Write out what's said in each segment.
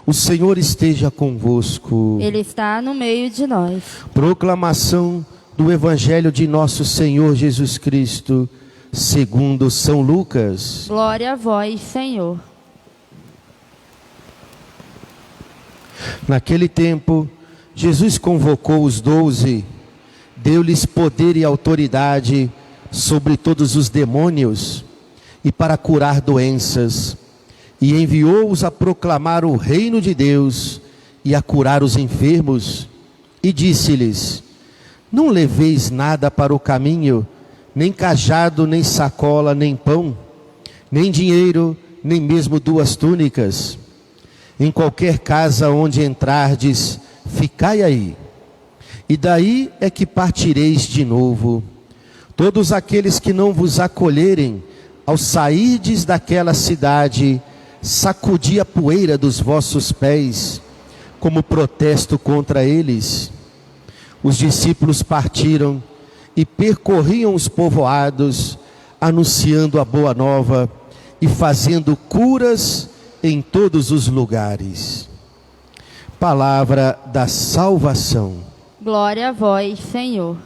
O Senhor esteja convosco. Ele está no meio de nós. Proclamação do Evangelho de nosso Senhor Jesus Cristo, segundo São Lucas. Glória a vós, Senhor. Naquele tempo, Jesus convocou os 12, deu-lhes poder e autoridade sobre todos os demônios e para curar doenças, e enviou-os a proclamar o reino de Deus e a curar os enfermos, e disse-lhes: não leveis nada para o caminho, nem cajado, nem sacola, nem pão, nem dinheiro, nem mesmo 2 túnicas. Em qualquer casa onde entrardes, ficai aí, e daí é que partireis de novo. Todos aqueles que não vos acolherem, ao sairdes daquela cidade, sacudi a poeira dos vossos pés, como protesto contra eles. Os discípulos partiram e percorriam os povoados, anunciando a boa nova e fazendo curas em todos os lugares. Palavra da salvação. Glória a vós, Senhor.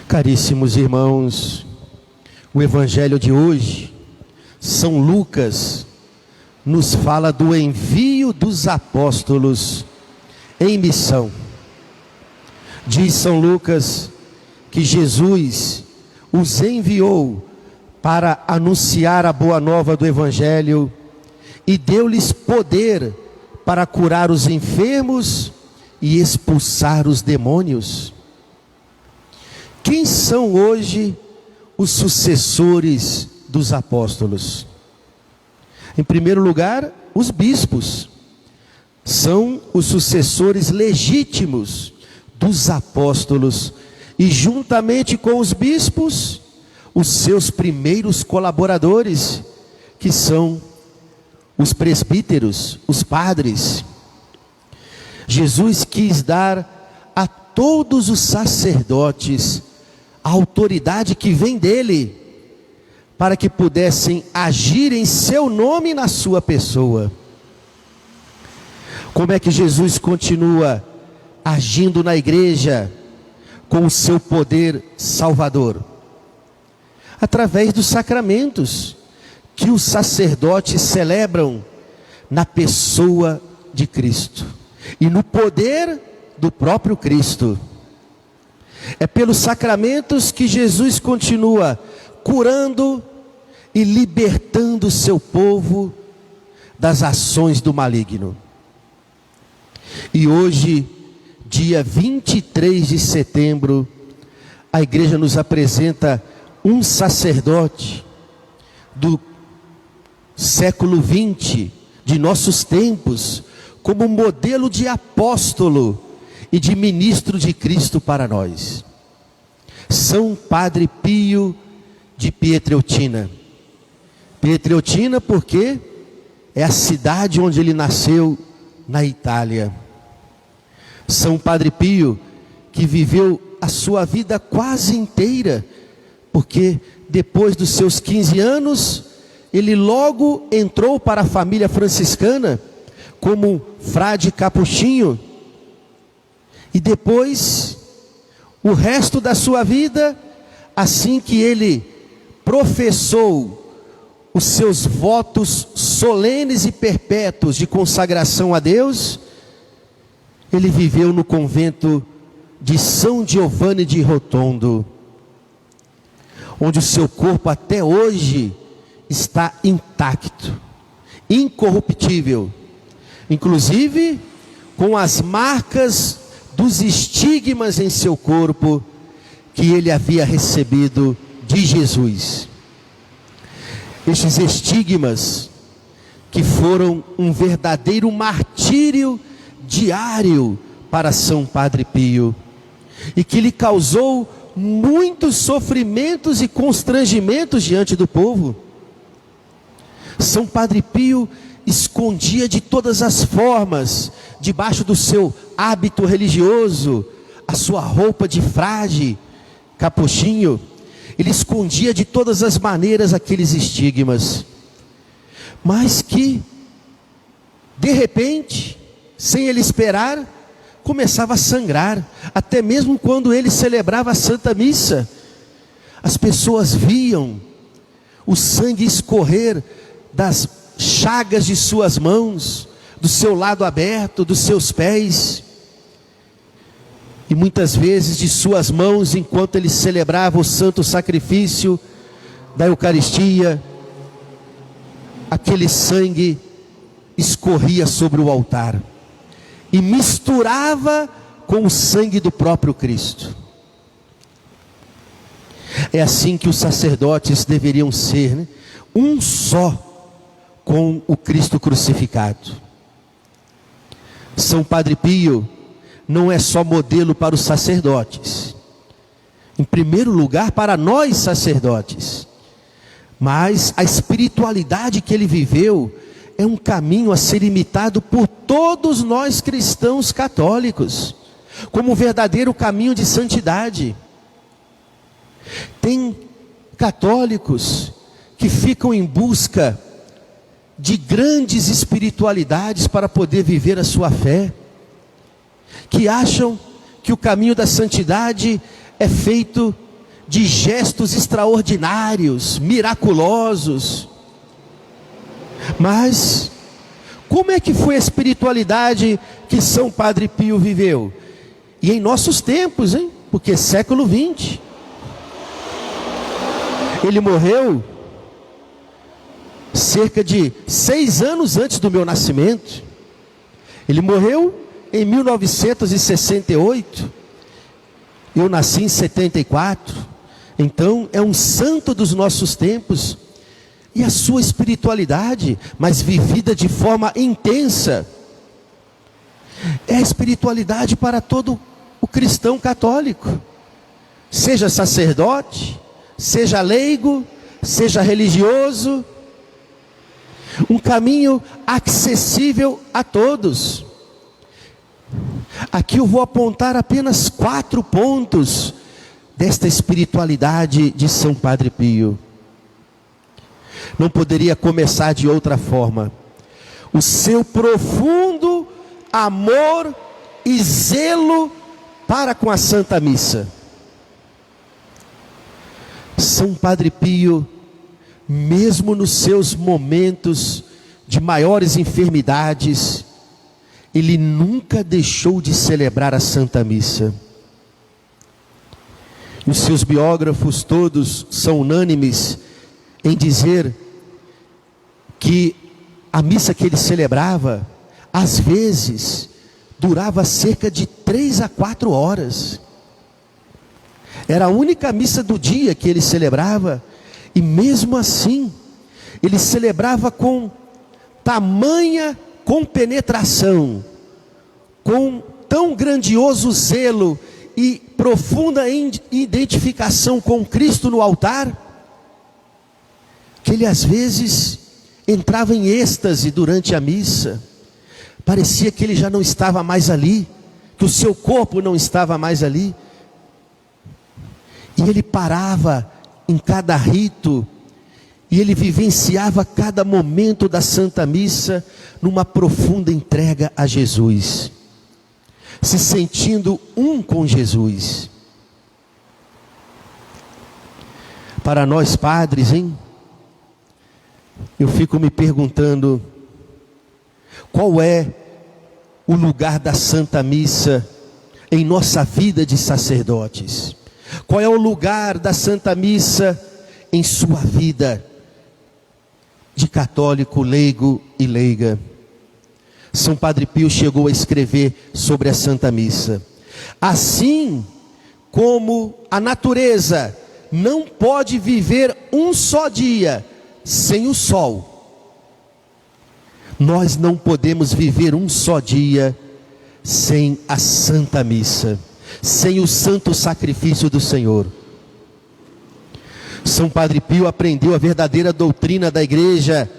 Caríssimos irmãos, o Evangelho de hoje, São Lucas, nos fala do envio dos apóstolos em missão. Diz São Lucas que Jesus os enviou para anunciar a boa nova do Evangelho e deu-lhes poder para curar os enfermos e expulsar os demônios. Quem são hoje os sucessores dos apóstolos? Em primeiro lugar, os bispos. São os sucessores legítimos dos apóstolos. E juntamente com os bispos, os seus primeiros colaboradores, que são os presbíteros, os padres. Jesus quis dar a todos os sacerdotes a autoridade que vem dele, para que pudessem agir em seu nome e na sua pessoa. Como é que Jesus continua agindo na igreja com o seu poder salvador? Através dos sacramentos que os sacerdotes celebram na pessoa de Cristo e no poder do próprio Cristo. É pelos sacramentos que Jesus continua curando e libertando o seu povo das ações do maligno. E hoje, dia 23 de setembro, a igreja nos apresenta um sacerdote do século 20, de nossos tempos, como modelo de apóstolo e de ministro de Cristo para nós. São Padre Pio de Pietrelcina. Pietrelcina porque é a cidade onde ele nasceu, na Itália. São Padre Pio, que viveu a sua vida quase inteira, porque depois dos seus 15 anos, ele logo entrou para a família franciscana, como frade capuchinho, e depois, o resto da sua vida, assim que ele professou os seus votos solenes e perpétuos de consagração a Deus, ele viveu no convento de São Giovanni di Rotondo, onde o seu corpo até hoje está intacto, incorruptível, inclusive com as marcas dos estigmas em seu corpo que ele havia recebido de Jesus. Estes estigmas que foram um verdadeiro martírio diário para São Padre Pio e que lhe causou muitos sofrimentos e constrangimentos diante do povo. São Padre Pio escondia de todas as formas, debaixo do seu hábito religioso, a sua roupa de frade, capuchinho. Ele escondia de todas as maneiras aqueles estigmas, mas que, de repente, sem ele esperar, começava a sangrar. Até mesmo quando ele celebrava a Santa Missa, as pessoas viam o sangue escorrer das chagas de suas mãos, do seu lado aberto, dos seus pés, e muitas vezes de suas mãos, enquanto ele celebrava o santo sacrifício da Eucaristia, aquele sangue escorria sobre o altar e misturava com o sangue do próprio Cristo. É assim que os sacerdotes deveriam ser, né? Um só com o Cristo crucificado. São Padre Pio não é só modelo para os sacerdotes, em primeiro lugar para nós sacerdotes, mas a espiritualidade que ele viveu é um caminho a ser imitado por todos nós cristãos católicos, como um verdadeiro caminho de santidade. Tem católicos que ficam em busca de grandes espiritualidades para poder viver a sua fé, que acham que o caminho da santidade é feito de gestos extraordinários, miraculosos. Mas como é que foi a espiritualidade que São Padre Pio viveu? E em nossos tempos, hein? Porque século XX. Ele morreu cerca de 6 anos antes do meu nascimento. Ele morreu em 1968. Eu nasci em 74. Então é um santo dos nossos tempos. E a sua espiritualidade, mas vivida de forma intensa, é a espiritualidade para todo o cristão católico, seja sacerdote, seja leigo, seja religioso, um caminho acessível a todos. Aqui eu vou apontar apenas 4 pontos desta espiritualidade de São Padre Pio. Não poderia começar de outra forma. O seu profundo amor e zelo para com a Santa Missa. São Padre Pio, mesmo nos seus momentos de maiores enfermidades, ele nunca deixou de celebrar a Santa Missa. E os seus biógrafos todos são unânimes em dizer que a missa que ele celebrava, às vezes, durava cerca de 3 a 4 horas. Era a única missa do dia que ele celebrava, e mesmo assim, ele celebrava com tamanha compenetração, com tão grandioso zelo e profunda identificação com Cristo no altar, que ele às vezes entrava em êxtase durante a missa. Parecia que ele já não estava mais ali, que o seu corpo não estava mais ali. E ele parava em cada rito, e ele vivenciava cada momento da Santa Missa numa profunda entrega a Jesus, se sentindo um com Jesus. Para nós padres, hein? Eu fico me perguntando, qual é o lugar da Santa Missa em nossa vida de sacerdotes? Qual é o lugar da Santa Missa em sua vida de católico, leigo e leiga? São Padre Pio chegou a escrever sobre a Santa Missa: assim como a natureza não pode viver um só dia sem o sol, nós não podemos viver um só dia sem a Santa Missa, sem o santo sacrifício do Senhor. São Padre Pio aprendeu a verdadeira doutrina da igreja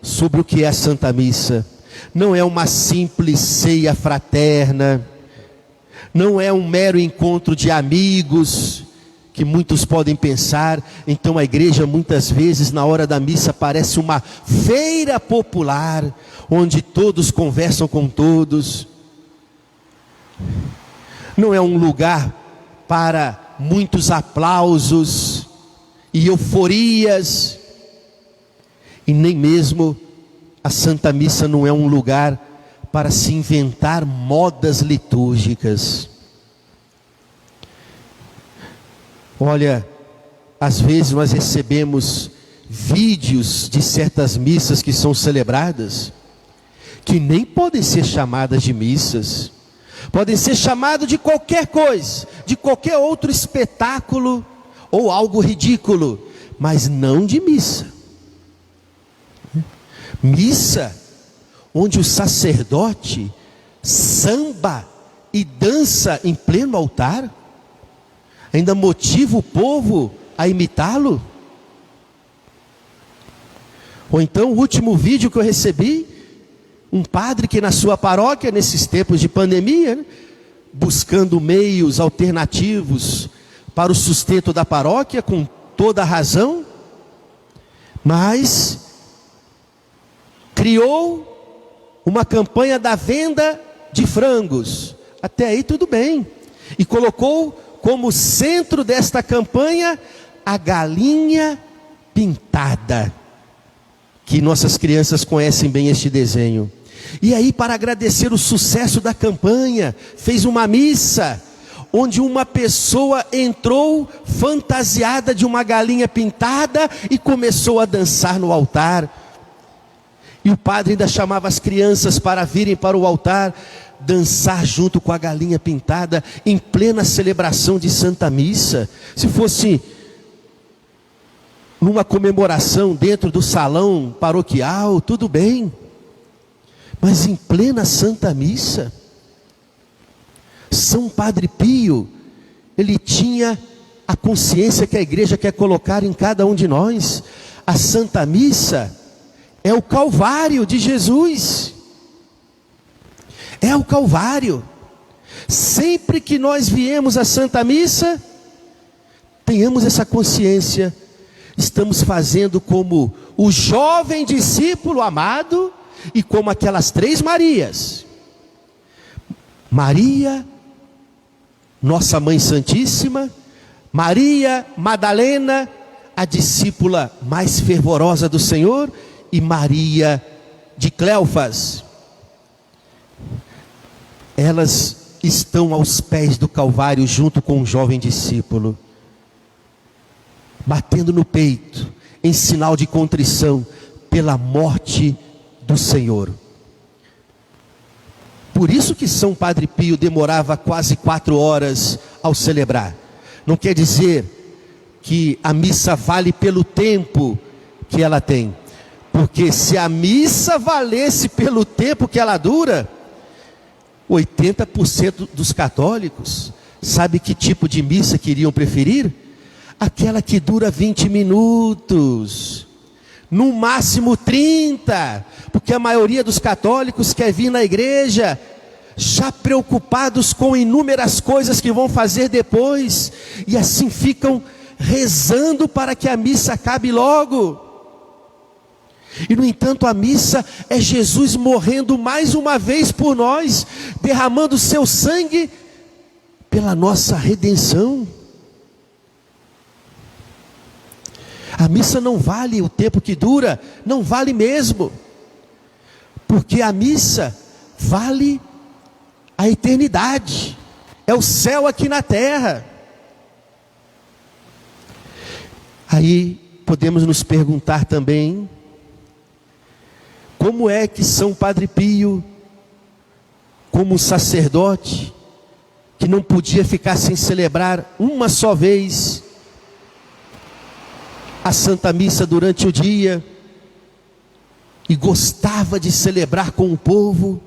sobre o que é a Santa Missa. Não é uma simples ceia fraterna, não é um mero encontro de amigos, que muitos podem pensar. Então a igreja muitas vezes na hora da missa parece uma feira popular, onde todos conversam com todos. Não é um lugar para muitos aplausos e euforias, e nem mesmo a Santa Missa não é um lugar para se inventar modas litúrgicas. Olha, às vezes nós recebemos vídeos de certas missas que são celebradas, que nem podem ser chamadas de missas, podem ser chamadas de qualquer coisa, de qualquer outro espetáculo, ou algo ridículo, mas não de missa. Missa, onde o sacerdote samba e dança em pleno altar, ainda motiva o povo a imitá-lo. Ou então o último vídeo que eu recebi, um padre que na sua paróquia, nesses tempos de pandemia, né, buscando meios alternativos para o sustento da paróquia, com toda a razão, mas criou uma campanha da venda de frangos. Até aí tudo bem. E colocou como centro desta campanha a galinha pintada, que nossas crianças conhecem bem este desenho. E aí, para agradecer o sucesso da campanha, fez uma missa, onde uma pessoa entrou fantasiada de uma galinha pintada e começou a dançar no altar. E o padre ainda chamava as crianças para virem para o altar, dançar junto com a galinha pintada, em plena celebração de Santa Missa. Se fosse numa comemoração dentro do salão paroquial, tudo bem, mas em plena Santa Missa, São Padre Pio, ele tinha a consciência que a igreja quer colocar em cada um de nós. A Santa Missa é o Calvário de Jesus. É o Calvário. Sempre que nós viemos à Santa Missa, tenhamos essa consciência. Estamos fazendo como o jovem discípulo amado e como aquelas 3 Marias. Maria, nossa Mãe Santíssima, Maria Madalena, a discípula mais fervorosa do Senhor, e Maria de Cleofas. Elas estão aos pés do Calvário junto com um jovem discípulo, batendo no peito, em sinal de contrição pela morte do Senhor. Por isso que São Padre Pio demorava quase 4 horas ao celebrar. Não quer dizer que a missa vale pelo tempo que ela tem, porque se a missa valesse pelo tempo que ela dura, 80% dos católicos, sabe que tipo de missa queriam preferir? Aquela que dura 20 minutos, no máximo 30, porque a maioria dos católicos quer vir na igreja já preocupados com inúmeras coisas que vão fazer depois, e assim ficam rezando para que a missa acabe logo. E no entanto a missa é Jesus morrendo mais uma vez por nós, derramando seu sangue pela nossa redenção. A missa não vale o tempo que dura, não vale mesmo, porque a missa vale a eternidade, é o céu aqui na terra. Aí podemos nos perguntar também, como é que São Padre Pio, como sacerdote, que não podia ficar sem celebrar uma só vez a Santa Missa durante o dia, e gostava de celebrar com o povo,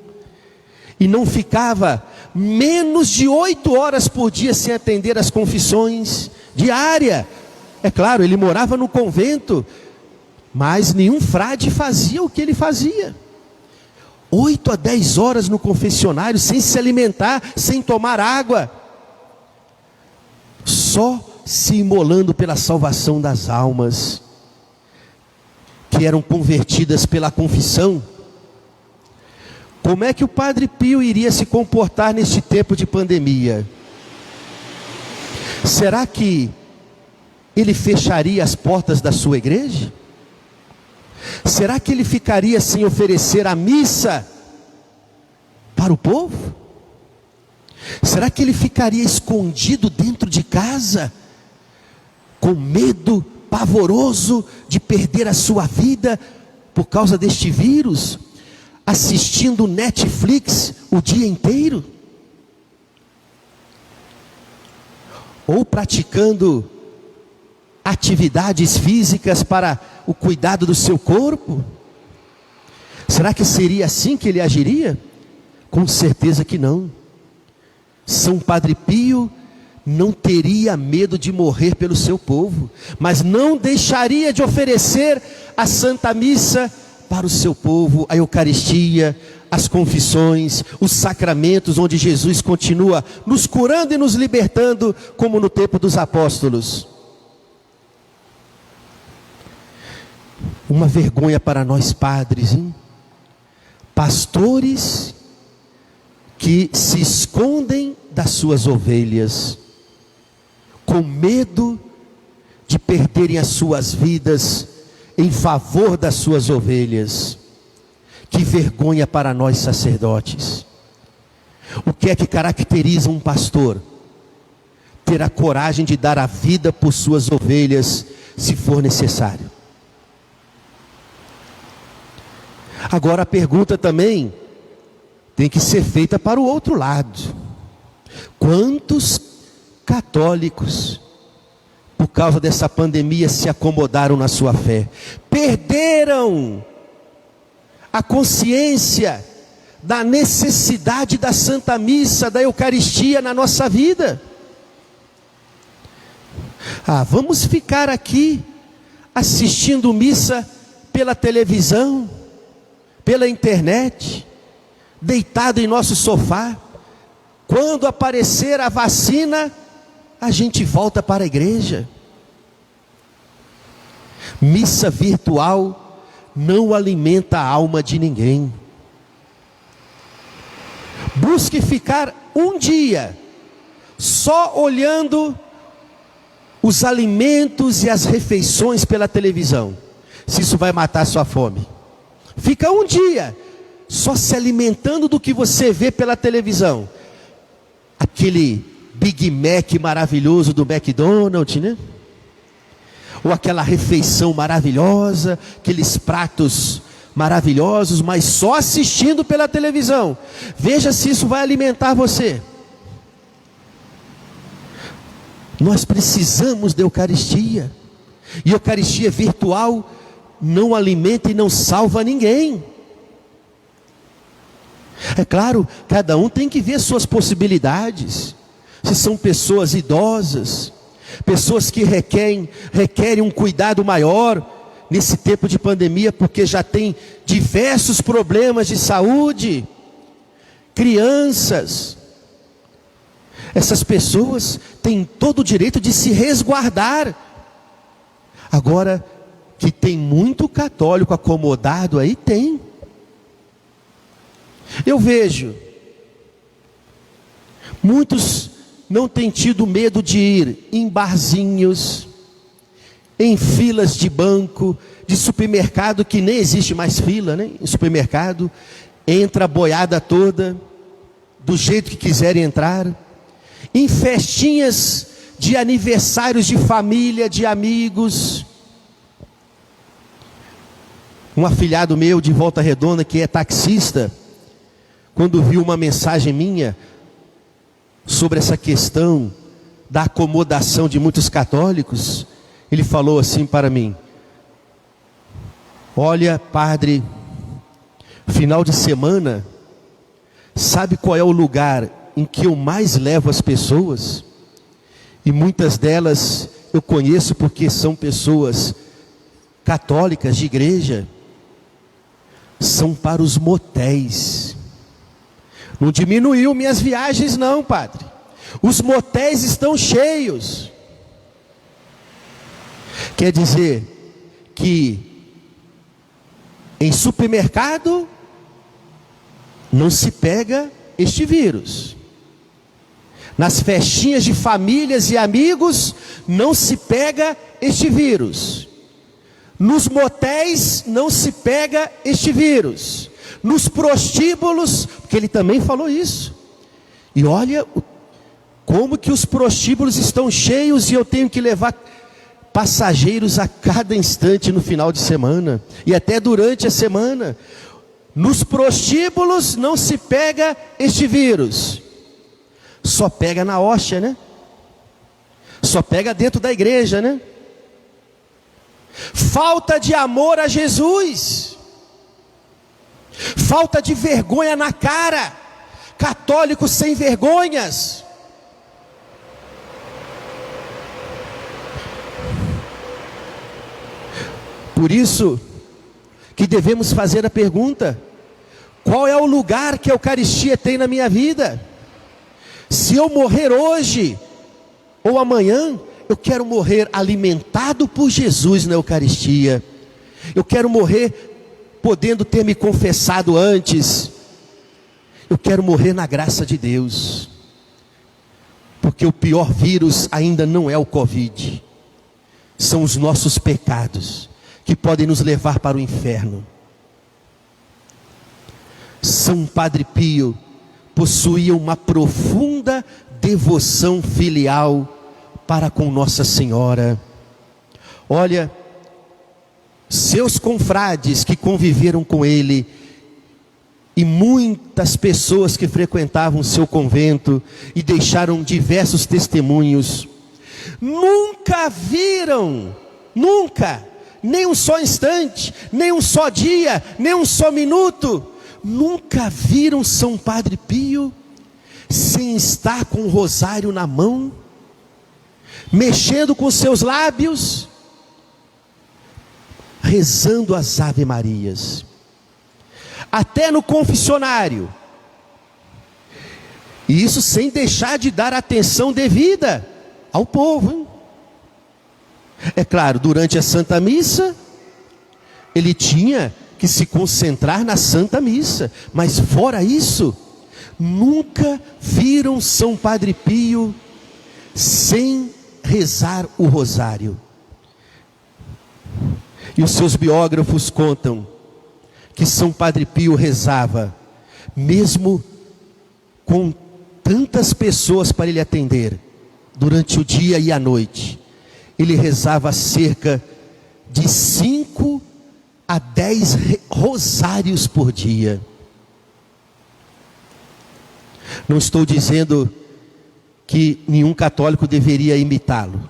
e não ficava menos de 8 horas por dia sem atender as confissões diárias. É claro, ele morava no convento, Mas nenhum frade fazia o que ele fazia. 8 a 10 horas no confessionário, sem se alimentar, sem tomar água, só se imolando pela salvação das almas que eram convertidas pela confissão. Como é que o Padre Pio iria se comportar neste tempo de pandemia? Será que ele fecharia as portas da sua igreja? Será que ele ficaria sem oferecer a missa para o povo? Será que ele ficaria escondido dentro de casa, com medo pavoroso de perder a sua vida por causa deste vírus, assistindo Netflix o dia inteiro? Ou praticando atividades físicas para o cuidado do seu corpo? Será que seria assim que ele agiria? Com certeza que não. São Padre Pio não teria medo de morrer pelo seu povo, mas não deixaria de oferecer a Santa Missa para o seu povo, a Eucaristia, as confissões, os sacramentos, onde Jesus continua nos curando e nos libertando, como no tempo dos apóstolos. Uma vergonha para nós padres, hein? Pastores que se escondem das suas ovelhas, com medo de perderem as suas vidas em favor das suas ovelhas. Que vergonha para nós sacerdotes. O que é que caracteriza um pastor? Ter a coragem de dar a vida por suas ovelhas, se for necessário. Agora a pergunta também tem que ser feita para o outro lado. Quantos católicos, por causa dessa pandemia, se acomodaram na sua fé? Perderam a consciência da necessidade da Santa Missa, da Eucaristia na nossa vida. Vamos ficar aqui assistindo missa pela televisão, pela internet, deitado em nosso sofá. Quando aparecer a vacina, a gente volta para a igreja. Missa virtual não alimenta a alma de ninguém. Busque ficar um dia só olhando os alimentos e as refeições pela televisão, se isso vai matar a sua fome. Fica um dia só se alimentando do que você vê pela televisão. Aquele Big Mac maravilhoso do McDonald's, né? Ou aquela refeição maravilhosa, aqueles pratos maravilhosos, mas só assistindo pela televisão. Veja se isso vai alimentar você. Nós precisamos de Eucaristia. E Eucaristia virtual não alimenta e não salva ninguém. É claro, cada um tem que ver suas possibilidades. Se são pessoas idosas, pessoas que requerem um cuidado maior nesse tempo de pandemia, porque já tem diversos problemas de saúde, crianças, essas pessoas têm todo o direito de se resguardar. Agora, que tem muito católico acomodado aí, tem. Eu vejo, muitos não têm tido medo de ir em barzinhos, em filas de banco, de supermercado, que nem existe mais fila, né? Em supermercado, entra a boiada toda, do jeito que quiserem entrar, em festinhas de aniversários de família, de amigos. Um afilhado meu de Volta Redonda, que é taxista, quando viu uma mensagem minha sobre essa questão da acomodação de muitos católicos, ele falou assim para mim: olha, padre, final de semana, sabe qual é o lugar em que eu mais levo as pessoas? E muitas delas eu conheço porque são pessoas católicas de igreja são para os motéis. Não diminuiu minhas viagens não, padre. Os motéis estão cheios. Quer dizer que em supermercado não se pega este vírus. Nas festinhas de famílias e amigos não se pega este vírus. Nos motéis não se pega este vírus. Nos prostíbulos, porque ele também falou isso. E olha como que os prostíbulos estão cheios e eu tenho que levar passageiros a cada instante no final de semana e até durante a semana. Nos prostíbulos não se pega este vírus. Só pega na hóstia, né? Só pega dentro da igreja, né? Falta de amor a Jesus. Falta de vergonha na cara. Católicos sem vergonhas. Por isso que devemos fazer a pergunta: qual é o lugar que a Eucaristia tem na minha vida? Se eu morrer hoje ou amanhã, eu quero morrer alimentado por Jesus na Eucaristia. Eu quero morrer podendo ter me confessado antes. Eu quero morrer na graça de Deus. Porque o pior vírus ainda não é o Covid. São os nossos pecados que podem nos levar para o inferno. São Padre Pio possuía uma profunda devoção filial para com Nossa Senhora. Olha, seus confrades que conviveram com ele e muitas pessoas que frequentavam seu convento e deixaram diversos testemunhos, nunca viram, nem um só instante, nem um só dia, nem um só minuto, nunca viram São Padre Pio sem estar com o rosário na mão, mexendo com seus lábios, rezando as Ave Marias. Até no confessionário. E isso sem deixar de dar atenção devida ao povo, hein? É claro, durante a Santa Missa, ele tinha que se concentrar na Santa Missa, mas fora isso, nunca viram São Padre Pio sem rezar o rosário. E os seus biógrafos contam que São Padre Pio rezava, mesmo com tantas pessoas para ele atender, durante o dia e a noite, ele rezava cerca de 5 a 10 rosários por dia. Não estou dizendo que nenhum católico deveria imitá-lo,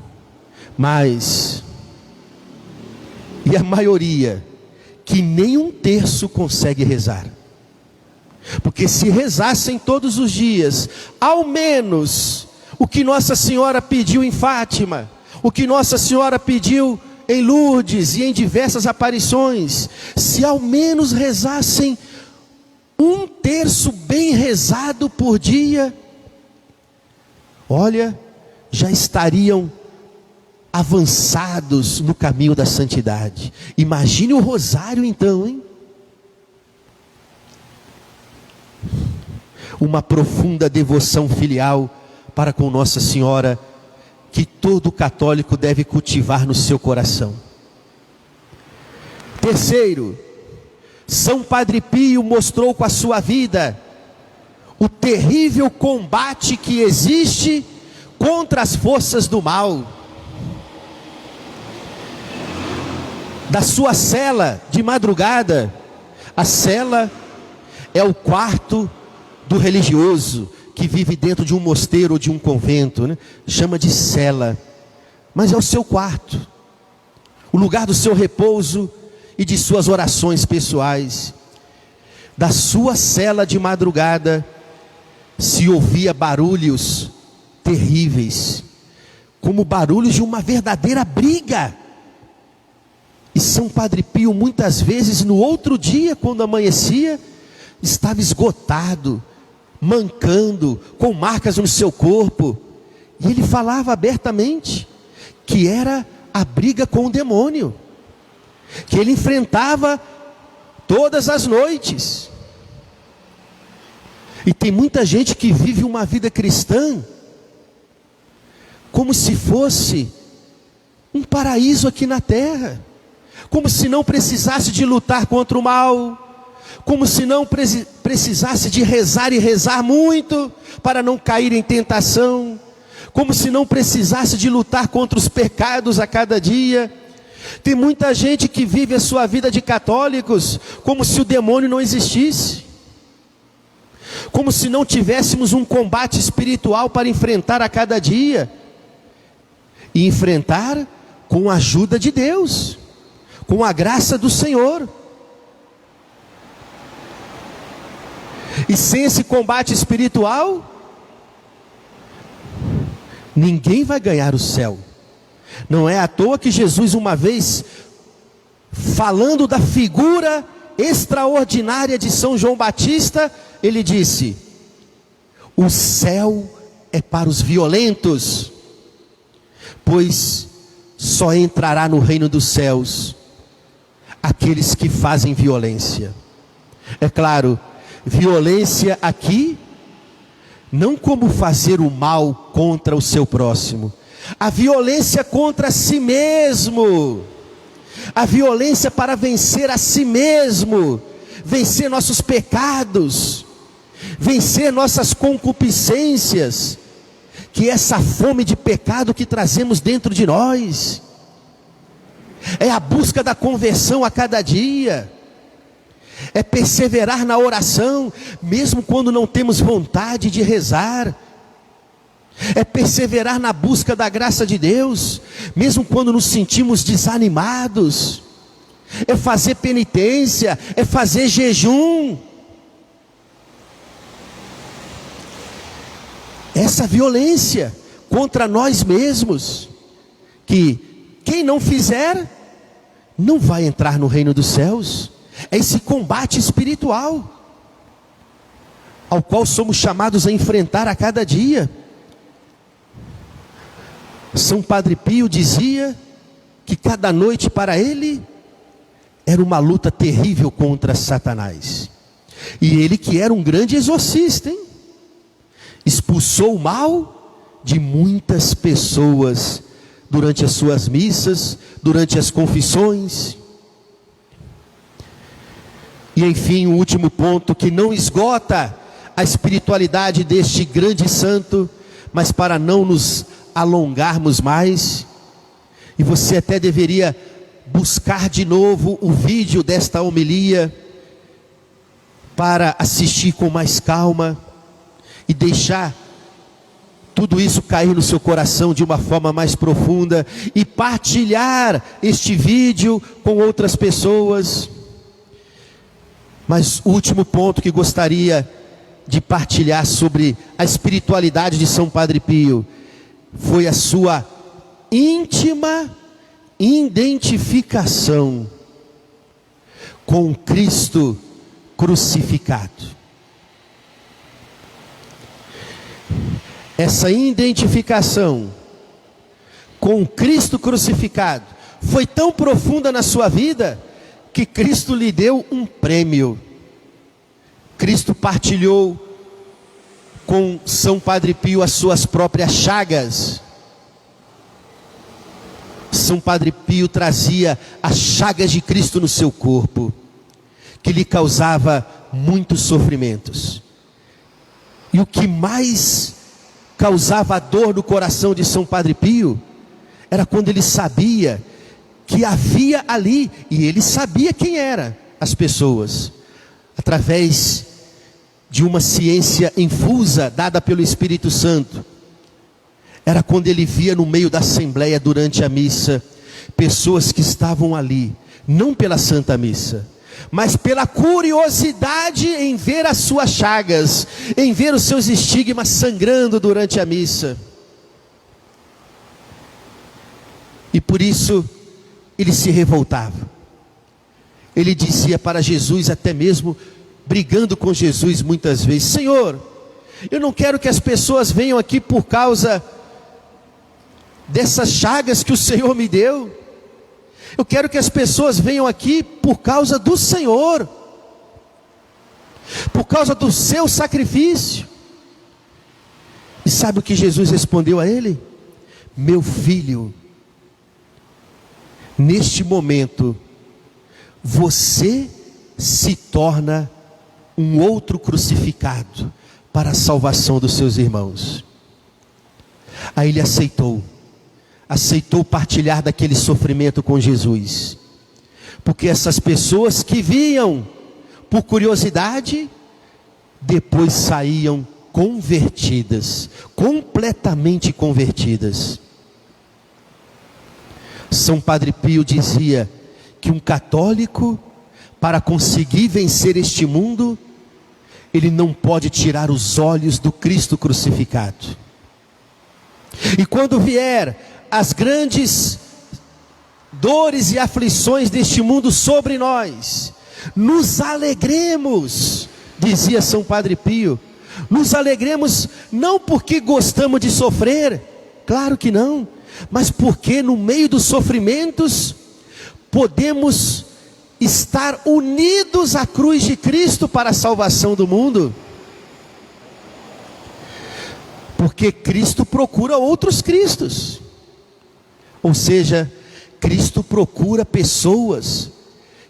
mas, e a maioria, que nem um terço consegue rezar. Porque se rezassem todos os dias, ao menos o que Nossa Senhora pediu em Fátima, o que Nossa Senhora pediu em Lourdes e em diversas aparições, se ao menos rezassem um terço bem rezado por dia, olha, já estariam avançados no caminho da santidade. Imagine o rosário então, hein? Uma profunda devoção filial para com Nossa Senhora, que todo católico deve cultivar no seu coração. Terceiro, São Padre Pio mostrou com a sua vida o terrível combate que existe contra as forças do mal. Da sua cela de madrugada, a cela é o quarto do religioso que vive dentro de um mosteiro ou de um convento, né? Chama de cela, mas é o seu quarto, o lugar do seu repouso e de suas orações pessoais. Da sua cela de madrugada se ouvia barulhos terríveis, como barulhos de uma verdadeira briga. E São Padre Pio, muitas vezes, no outro dia, quando amanhecia, estava esgotado, mancando, com marcas no seu corpo. E ele falava abertamente que era a briga com o demônio, que ele enfrentava todas as noites. E tem muita gente que vive uma vida cristã como se fosse um paraíso aqui na terra, como se não precisasse de lutar contra o mal, como se não precisasse de rezar e rezar muito para não cair em tentação, como se não precisasse de lutar contra os pecados a cada dia. Tem muita gente que vive a sua vida de católicos como se o demônio não existisse, como se não tivéssemos um combate espiritual para enfrentar a cada dia, e enfrentar com a ajuda de Deus, com a graça do Senhor. E sem esse combate espiritual, ninguém vai ganhar o céu. Não é à toa que Jesus, uma vez, falando da figura extraordinária de São João Batista, ele disse: o céu é para os violentos, pois só entrará no reino dos céus aqueles que fazem violência. É claro, violência aqui, não como fazer o mal contra o seu próximo, a violência contra si mesmo, a violência para vencer a si mesmo, vencer nossos pecados, vencer nossas concupiscências, que é essa fome de pecado que trazemos dentro de nós, é a busca da conversão a cada dia, é perseverar na oração, mesmo quando não temos vontade de rezar, é perseverar na busca da graça de Deus, mesmo quando nos sentimos desanimados, é fazer penitência, é fazer jejum. Essa violência contra nós mesmos, que quem não fizer, não vai entrar no reino dos céus. É esse combate espiritual, ao qual somos chamados a enfrentar a cada dia. São Padre Pio dizia que cada noite para ele era uma luta terrível contra Satanás. E ele, que era um grande exorcista, hein? Expulsou o mal de muitas pessoas durante as suas missas, durante as confissões. E enfim, o último ponto, que não esgota a espiritualidade deste grande santo, mas para não nos alongarmos mais, e você até deveria buscar de novo o vídeo desta homilia, para assistir com mais calma, e deixar tudo isso cair no seu coração de uma forma mais profunda, e partilhar este vídeo com outras pessoas. Mas o último ponto que gostaria de partilhar sobre a espiritualidade de São Padre Pio, foi a sua íntima identificação com Cristo crucificado. Essa identificação com Cristo crucificado foi tão profunda na sua vida, que Cristo lhe deu um prêmio. Cristo partilhou com São Padre Pio as suas próprias chagas. São Padre Pio trazia as chagas de Cristo no seu corpo, que lhe causava muitos sofrimentos. E o que mais causava dor no coração de São Padre Pio era quando ele sabia que havia ali, e ele sabia quem eram as pessoas, através de uma ciência infusa dada pelo Espírito Santo. Era quando ele via no meio da assembleia durante a missa, pessoas que estavam ali, não pela Santa Missa, mas pela curiosidade em ver as suas chagas, em ver os seus estigmas sangrando durante a missa. E por isso, ele se revoltava. Ele dizia para Jesus, até mesmo brigando com Jesus muitas vezes: Senhor, eu não quero que as pessoas venham aqui por causa dessas chagas que o Senhor me deu. Eu quero que as pessoas venham aqui por causa do Senhor, por causa do seu sacrifício. E sabe o que Jesus respondeu a ele? Meu filho, neste momento, você se torna um outro crucificado para a salvação dos seus irmãos. Aí ele aceitou partilhar daquele sofrimento com Jesus, porque essas pessoas que viam por curiosidade, depois saíam convertidas, completamente convertidas. São Padre Pio dizia que um católico, para conseguir vencer este mundo, ele não pode tirar os olhos do Cristo crucificado. E quando vier as grandes dores e aflições deste mundo sobre nós, nos alegremos, dizia São Padre Pio, nos alegremos não porque gostamos de sofrer, claro que não, mas porque no meio dos sofrimentos podemos estar unidos à cruz de Cristo para a salvação do mundo. Porque Cristo procura outros Cristos, ou seja, Cristo procura pessoas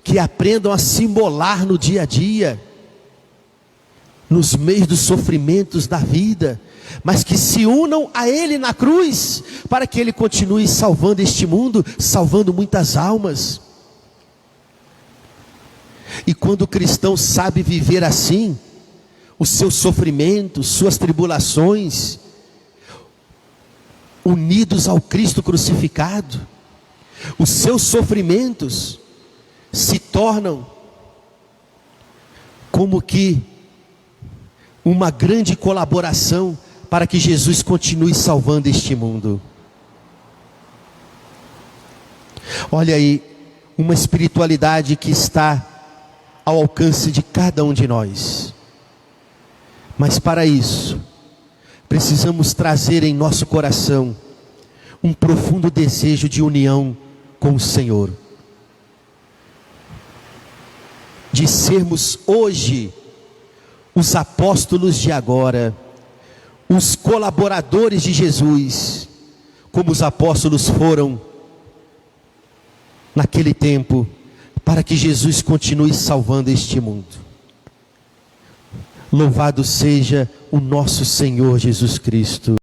que aprendam a se imolar no dia a dia, nos meios dos sofrimentos da vida, mas que se unam a Ele na cruz, para que Ele continue salvando este mundo, salvando muitas almas. E quando o cristão sabe viver assim, os seus sofrimentos, suas tribulações, unidos ao Cristo crucificado, os seus sofrimentos se tornam como que uma grande colaboração para que Jesus continue salvando este mundo. Olha aí, uma espiritualidade que está ao alcance de cada um de nós. Mas para isso, precisamos trazer em nosso coração um profundo desejo de união com o Senhor, de sermos hoje os apóstolos de agora, os colaboradores de Jesus, como os apóstolos foram naquele tempo, para que Jesus continue salvando este mundo. Louvado seja o nosso Senhor Jesus Cristo.